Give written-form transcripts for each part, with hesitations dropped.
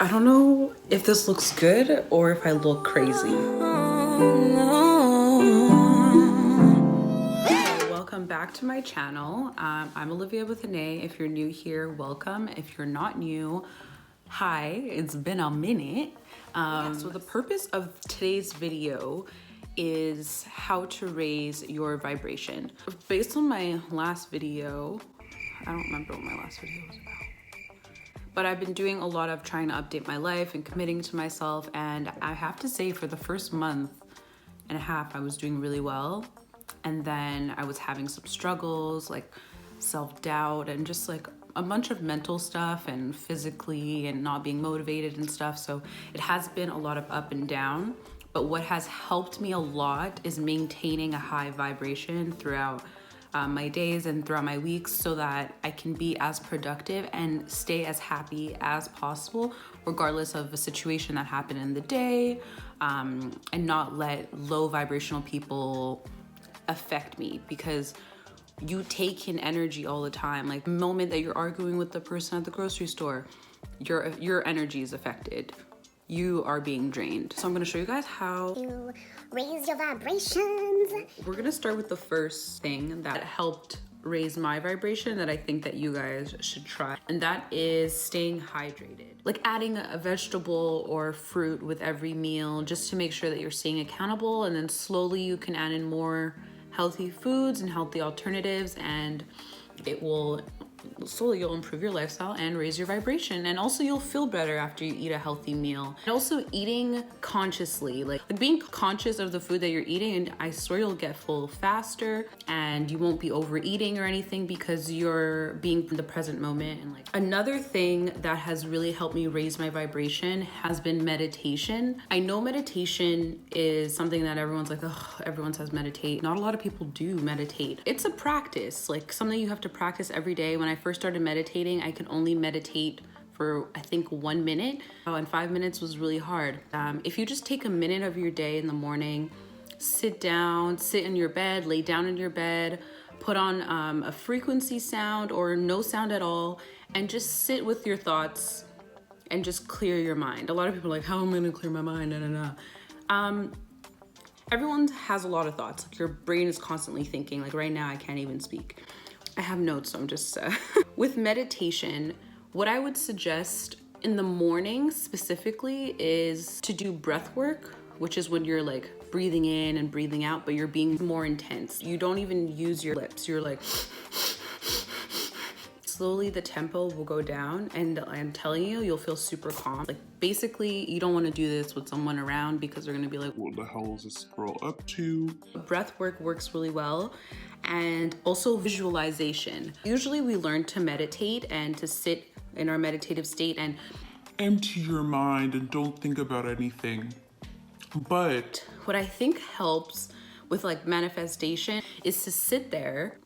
I don't know if this looks good or if I look crazy. Welcome back to my channel. I'm Olivia with an A. If you're new here, welcome. If you're not new, hi, it's been a minute. So the purpose of today's video is how to raise your vibration. Based on my last video, I don't remember what my last video was about. But I've been doing a lot of trying to update my life and committing to myself. And I have to say for the first month and a half, I was doing really well. And then I was having some struggles like self-doubt and just like a bunch of mental stuff and physically and not being motivated and stuff. So it has been a lot of up and down. But what has helped me a lot is maintaining a high vibration throughout my days and throughout my weeks so that I can be as productive and stay as happy as possible, regardless of a situation that happened in the day, and not let low vibrational people affect me, because you take in energy all the time. Like the moment that you're arguing with the person at the grocery store, your energy is affected. You are being drained. So I'm gonna show you guys how to raise your vibrations. We're gonna start with the first thing that helped raise my vibration that I think that you guys should try, and that is staying hydrated. Like adding a vegetable or fruit with every meal just to make sure that you're staying accountable, and then slowly you can add in more healthy foods and healthy alternatives, and it will slowly you'll improve your lifestyle and raise your vibration, and also you'll feel better after you eat a healthy meal. And also eating consciously, like being conscious of the food that you're eating, and I swear you'll get full faster and you won't be overeating or anything because you're being in the present moment. And like another thing that has really helped me raise my vibration has been meditation. I know meditation is something that everyone's like, oh, everyone says meditate. Not a lot of people do meditate. It's a practice, like something you have to practice every day. When I first started meditating, I could only meditate for I think 1 minute, and 5 minutes was really hard. If you just take a minute of your day in the morning, sit down, sit in your bed, lay down in your bed, put on a frequency sound or no sound at all, and just sit with your thoughts and just clear your mind. A lot of people are like, how am I gonna clear my mind? Everyone has a lot of thoughts. Like your brain is constantly thinking. Like right now, I can't even speak. I have notes, so I'm just with meditation, what I would suggest in the morning specifically is to do breath work, which is when you're like breathing in and breathing out, but you're being more intense. You don't even use your lips. You're like slowly the tempo will go down, and I'm telling you, you'll feel super calm. Like basically you don't want to do this with someone around because they're going to be like, what the hell is this girl up to? Breath work works really well. And also visualization. Usually we learn to meditate and to sit in our meditative state and empty your mind and don't think about anything. But what I think helps with like manifestation is to sit there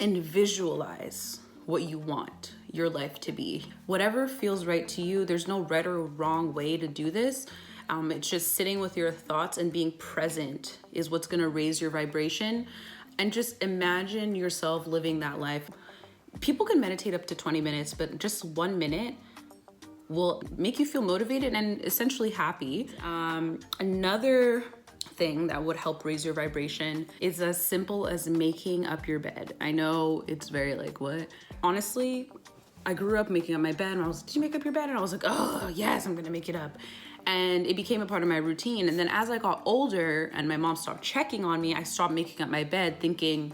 and visualize what you want your life to be. Whatever feels right to you. There's no right or wrong way to do this. It's just sitting with your thoughts and being present is what's gonna raise your vibration. And just imagine yourself living that life. People can meditate up to 20 minutes, but just 1 minute will make you feel motivated and essentially happy. Another thing that would help raise your vibration is as simple as making up your bed. I know it's very like, what? Honestly, I grew up making up my bed, and I was like, did you make up your bed? And I was like, oh yes, I'm gonna make it up. And it became a part of my routine. And then as I got older and my mom stopped checking on me, I stopped making up my bed thinking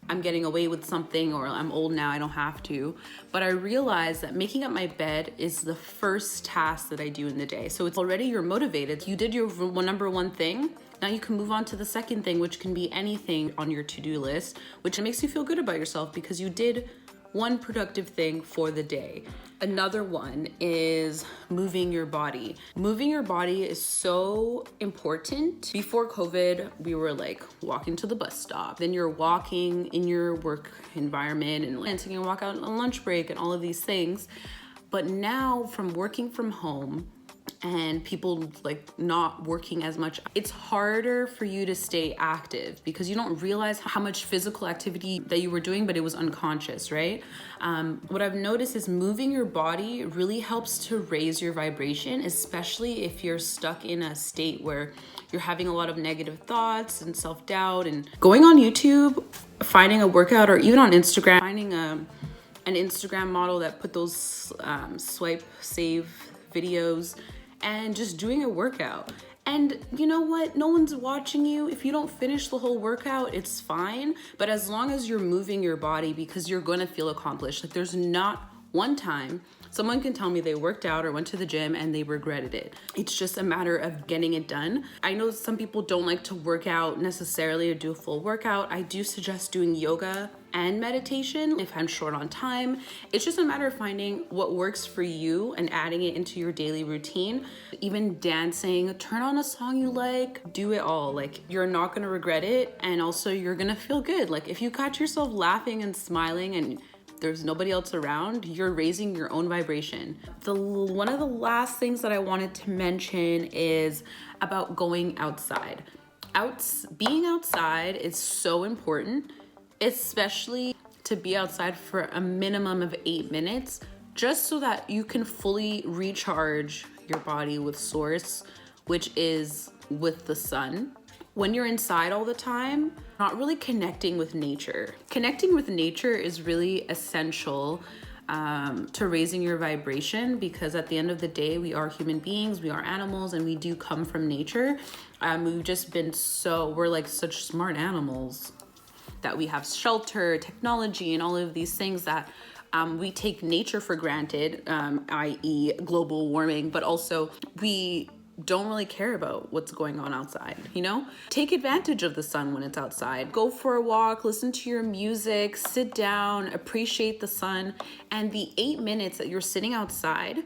I'm getting away with something, or I'm old now, I don't have to. But I realized that making up my bed is the first task that I do in the day. So it's already, you're motivated. You did your number one thing. Now you can move on to the second thing, which can be anything on your to-do list, which makes you feel good about yourself because you did one productive thing for the day. Another one is moving your body. Moving your body is so important. Before COVID, we were like walking to the bus stop. Then you're walking in your work environment and taking a walk out on lunch break and all of these things. But now from working from home, and people like not working as much. It's harder for you to stay active because you don't realize how much physical activity that you were doing, but it was unconscious, right? What I've noticed is moving your body really helps to raise your vibration, especially if you're stuck in a state where you're having a lot of negative thoughts and self-doubt. And going on YouTube, finding a workout, or even on Instagram, finding an Instagram model that put those swipe save videos and just doing a workout. And you know what? No one's watching you. If you don't finish the whole workout, it's fine. But as long as you're moving your body, because you're gonna feel accomplished. Like there's not one time someone can tell me they worked out or went to the gym and they regretted it. It's just a matter of getting it done. I know some people don't like to work out necessarily or do a full workout. I do suggest doing yoga and meditation if I'm short on time. It's just a matter of finding what works for you and adding it into your daily routine. Even dancing, turn on a song you like, do it all. Like you're not gonna regret it, and also you're gonna feel good. Like if you catch yourself laughing and smiling and there's nobody else around, you're raising your own vibration. One of the last things that I wanted to mention is about going outside. Being outside is so important, especially to be outside for a minimum of 8 minutes, just so that you can fully recharge your body with source, which is with the sun. When you're inside all the time, not really connecting with nature. Connecting with nature is really essential to raising your vibration, because at the end of the day, we are human beings, we are animals, and we do come from nature. We've just been we're like such smart animals that we have shelter, technology, and all of these things that we take nature for granted, i.e. global warming, but also we don't really care about what's going on outside, you know? Take advantage of the sun when it's outside. Go for a walk, listen to your music, sit down, appreciate the sun. And the 8 minutes that you're sitting outside,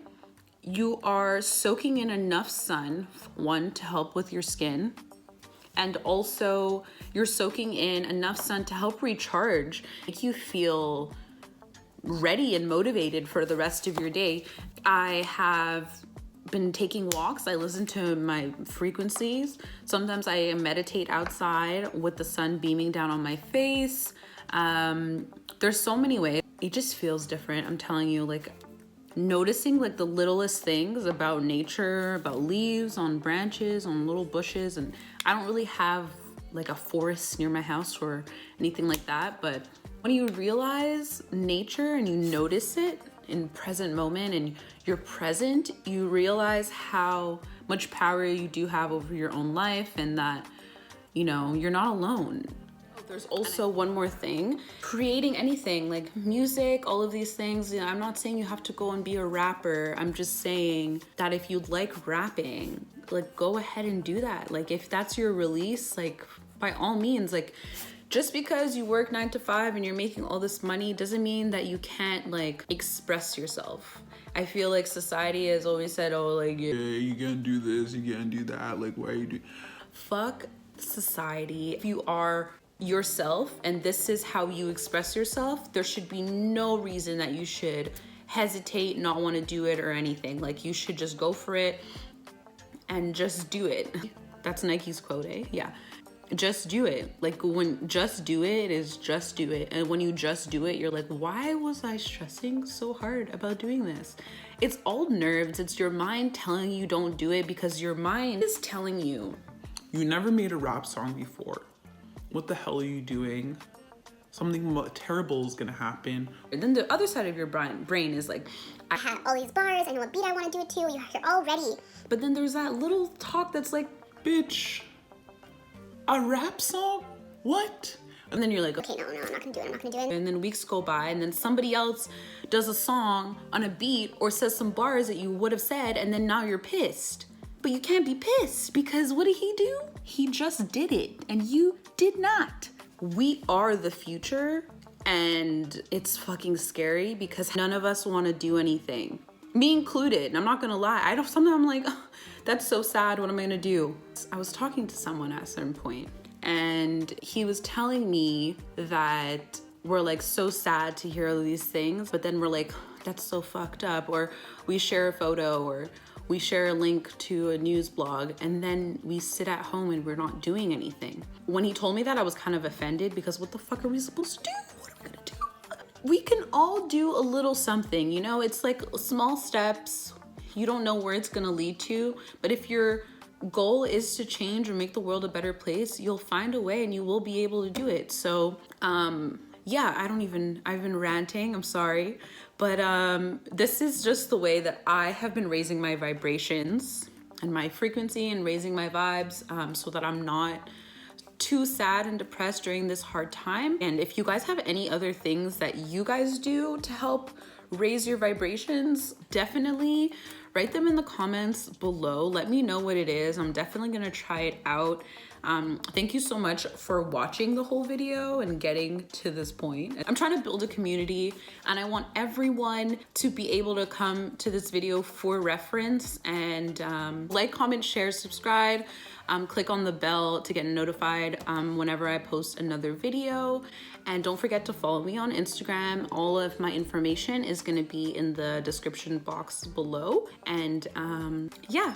you are soaking in enough sun, one, to help with your skin, and also you're soaking in enough sun to help recharge, make you feel ready and motivated for the rest of your day. I have been taking walks. I listen to my frequencies. Sometimes I meditate outside with the sun beaming down on my face. There's so many ways. It just feels different. I'm telling you, like noticing like the littlest things about nature, about leaves on branches, on little bushes. And I don't really have like a forest near my house or anything like that. But when you realize nature and you notice it in present moment and you're present, you realize how much power you do have over your own life, and that, you know, you're not alone. There's also one more thing, creating anything like music, all of these things. You know, I'm not saying you have to go and be a rapper. I'm just saying that if you like rapping, like go ahead and do that. Like if that's your release, like by all means, like just because you work 9 to 5 and you're making all this money doesn't mean that you can't like express yourself. I feel like society has always said, oh, like, yeah, you can't do this, you can't do that. Like, why are you doing? Fuck society. If you are yourself and this is how you express yourself, there should be no reason that you should hesitate, not want to do it or anything. Like you should just go for it and just do it. That's Nike's quote, eh? Yeah. Just do it. Like when just do it is just do it. And when you just do it, you're like, why was I stressing so hard about doing this? It's all nerves. It's your mind telling you don't do it because your mind is telling you. You never made a rap song before. What the hell are you doing? Something terrible is gonna happen. And then the other side of your brain is like, I have all these bars, I know what beat I want to do it to, you're all ready. But then there's that little talk that's like, bitch, a rap song? What? And then you're like, okay, no, I'm not gonna do it. And then weeks go by and then somebody else does a song on a beat or says some bars that you would have said, and then now you're pissed. But you can't be pissed because what did he do? He just did it and you did not. We are the future, and it's fucking scary because none of us want to do anything. Me included. And I'm not gonna lie. Sometimes I'm like, oh, that's so sad. What am I gonna do? I was talking to someone at a certain point, and he was telling me that we're like so sad to hear all of these things, but then we're like, that's so fucked up. Or we share a photo, or we share a link to a news blog, and then we sit at home and we're not doing anything. When he told me that, I was kind of offended because what the fuck are we supposed to do? What are we gonna do? We can all do a little something, you know? It's like small steps. You don't know where it's gonna lead to, but if your goal is to change or make the world a better place, you'll find a way and you will be able to do it. So, yeah, I've been ranting, I'm sorry. But this is just the way that I have been raising my vibrations and my frequency and raising my vibes so that I'm not too sad and depressed during this hard time. And if you guys have any other things that you guys do to help raise your vibrations, definitely write them in the comments below. Let me know what it is. I'm definitely gonna try it out. Thank you so much for watching the whole video and getting to this point. I'm trying to build a community and I want everyone to be able to come to this video for reference and like, comment, share, subscribe. Click on the bell to get notified whenever I post another video. And don't forget to follow me on Instagram. All of my information is gonna be in the description box below. And yeah,